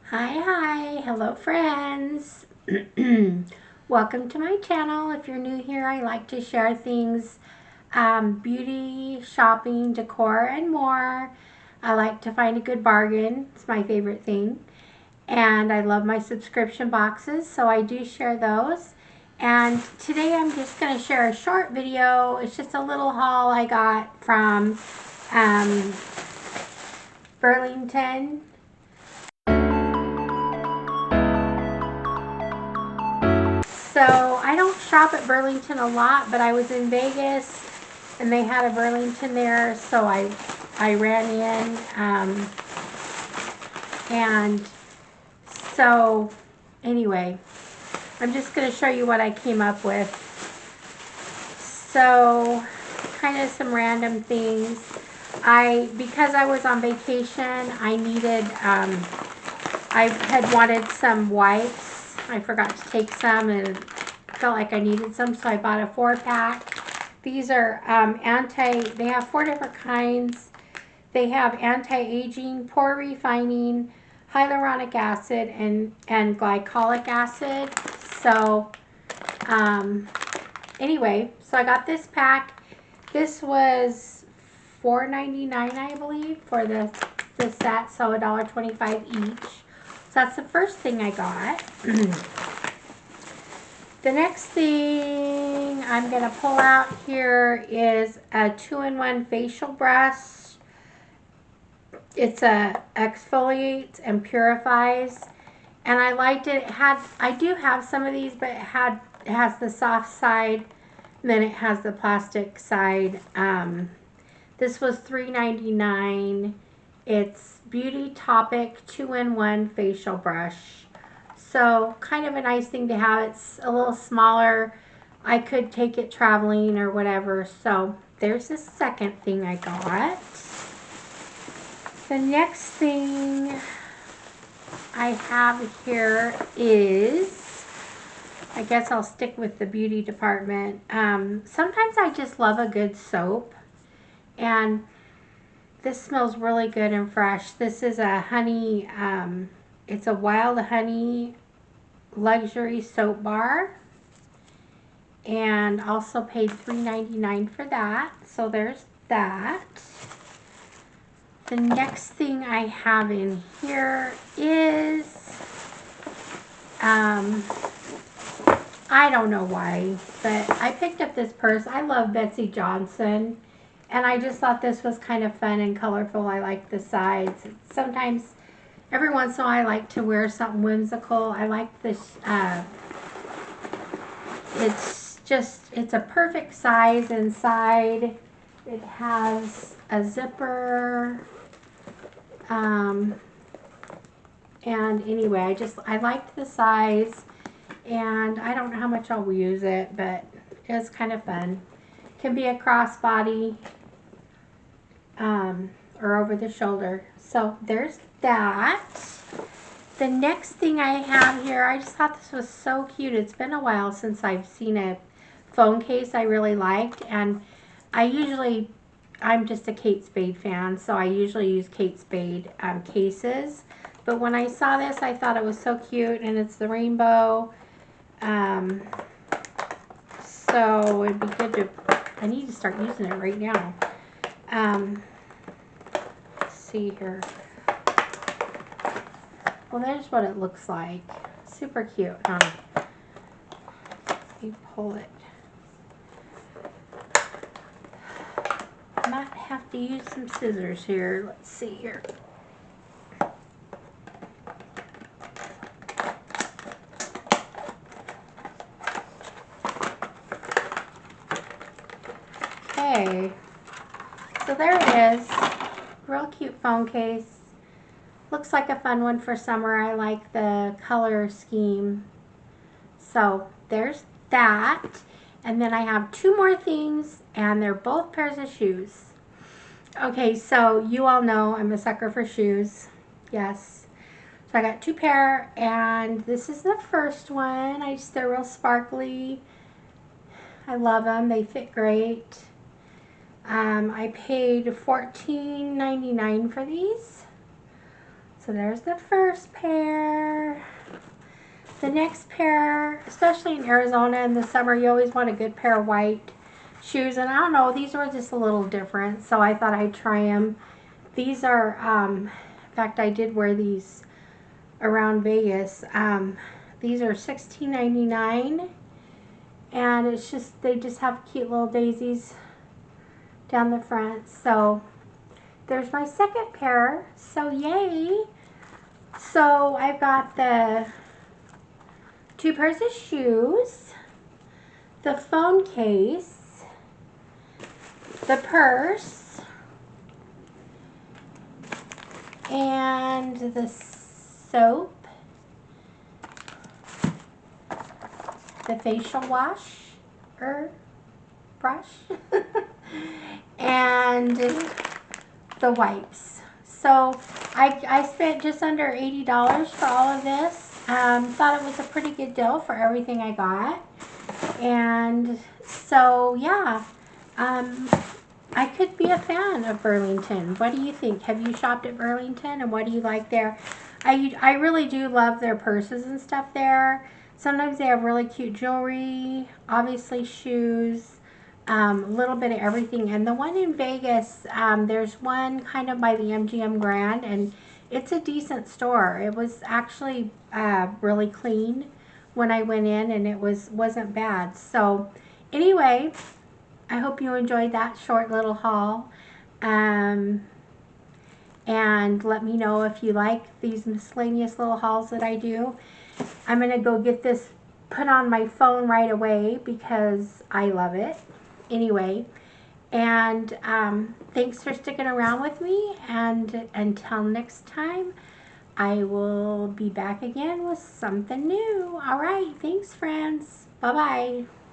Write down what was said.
Hi, hello friends. Welcome to my channel. If you're new here, I like to share things, beauty, shopping, decor, and more. I like to find a good bargain. It's my favorite thing. And I love my subscription boxes, so I do share those. And today I'm just going to share a short video. It's just a little haul I got from Burlington. So I don't shop at Burlington a lot, but I was in Vegas and they had a Burlington there, so I ran in, and so anyway, I'm just going to show you what I came up with. So kind of some random things. Because I was on vacation, I needed, I had wanted some wipes. I forgot to take some and felt like I needed some, so I bought a 4-pack. These are they have 4 different kinds. They have anti-aging, pore refining, hyaluronic acid, and glycolic acid. So anyway, so I got this pack. This was $4.99, I believe, for the set, so $1.25 each. So that's the first thing I got. The next thing I'm going to pull out here is a 2-in-1 facial brush. It's a exfoliates and purifies, and I liked it. I do have some of these, but it has the soft side, and then it has the plastic side. This was $3.99. It's Beauty Topic 2-in-1 facial brush. So kind of a nice thing to have. It's a little smaller. I could take it traveling or whatever. So there's the second thing I got. The next thing I have here is, I guess I'll stick with the beauty department. Sometimes I just love a good soap. And this smells really good and fresh. This is a honey, it's a wild honey luxury soap bar. And also paid $3.99 for that. So there's that. The next thing I have in here is, I don't know why, but I picked up this purse. I love Betsy Johnson. And I just thought this was kind of fun and colorful. I like the sides. Sometimes, every once in a while, I like to wear something whimsical. I like this. It's a perfect size inside. It has a zipper. And anyway, I liked the size. And I don't know how much I'll use it, but it was kind of fun. Can be a crossbody. Or over the shoulder. So there's that. The next thing I have here, I just thought this was so cute. It's been a while since I've seen a phone case I really liked, and I'm just a Kate Spade fan, so I usually use Kate Spade cases. But when I saw this, I thought it was so cute, and it's the rainbow. So it'd be good to, I need to start using it right now. Let's see here. Well, there's what it looks like. Super cute, huh? Let me pull it. Might have to use some scissors here. Let's see here. Okay. So there it is. Real cute phone case. Looks like a fun one for summer. I like the color scheme. So there's that. And then I have 2 more things, and they're both pairs of shoes. Okay, so you all know I'm a sucker for shoes. Yes. So I got 2 pair, and this is the first one. They're real sparkly. I love them. They fit great. I paid $14.99 for these. So there's the first pair. The next pair, especially in Arizona in the summer, you always want a good pair of white shoes. And I don't know, these were just a little different, so I thought I'd try them. These are, in fact, I did wear these around Vegas. These are $16.99, and it's just, they just have cute little daisies down the front. So there's my second pair. So yay! So I've got the 2 pairs of shoes, the phone case, the purse, and the soap, the facial wash or brush, and the wipes. So I spent just under $80 for all of this. Thought it was a pretty good deal for everything I got. And so yeah, I could be a fan of Burlington. What do you think? Have you shopped at Burlington, and what do you like there? I really do love their purses and stuff there. Sometimes they have really cute jewelry, obviously shoes, a little bit of everything. And the one in Vegas, there's one kind of by the MGM Grand, and it's a decent store. It was actually really clean when I went in, and it wasn't bad. So anyway, I hope you enjoyed that short little haul. And let me know if you like these miscellaneous little hauls that I do. I'm going to go get this put on my phone right away because I love it. Anyway, and thanks for sticking around with me, and until next time, I will be back again with something new. All right, thanks friends. Bye-bye.